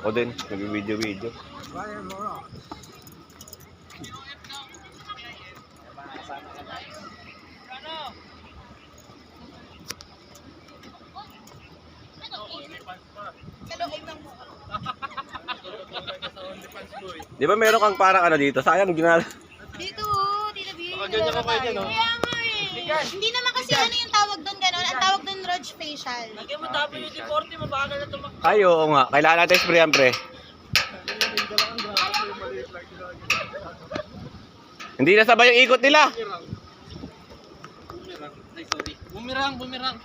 Ako din, nag-video-video. Di ba meron kang parang ano dito? Sayang, ginala. Dito, Tita B. Ganyan ka kayo dyan, no? Kaya nga eh. Hindi naman kasi ano yung tawag doon gano'n. Ang tawag doon Roach facial. Lagyan mo WD-40, mabagal na tumak. Ay, oo nga. Kailangan natin sprayan, pre. Hindi na sabay yung ikot nila. Ay, sorry. Bumirang, bumirang.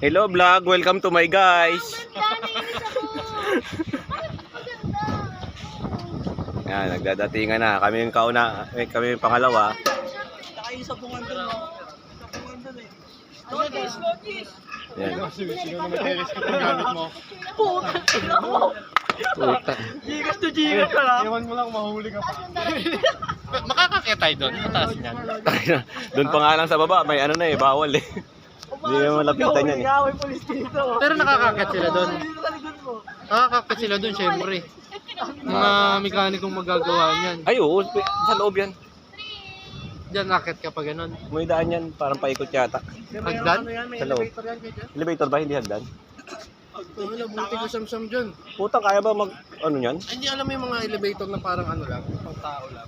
Hello vlog, welcome to my guys. Yan, nagdadatingan na. Kami yung kauna, kami yung pangalawa. Saka yung sabungan doon, no? Sabungan doon eh. Notice, notice. Yan. Sino na materis ka itong gamit mo? Puta. Gigas to gigas ka lang. Iwan mo lang, mahuli ka pa. Makakakita tayo doon, mataas niyan. Doon pa nga lang sa baba, may ano na eh, bawal eh. Hindi naman malapitan yan eh. Pero nakakakit sila doon. Nakakakit sila doon, syempre. Mga mekanikong magagawa niyan. Ay oo, sa loob yan. Diyan nakakit ka pa ganun. May daan yan, parang paikot yata. Hagdan? Sa loob. Elevator ba? Hindi hagdan? Wala, buti ko samsam dyan. Putang, kaya ba mag, ano yan? Hindi alam mo yung mga elevator na parang ano lang, pang tao lang.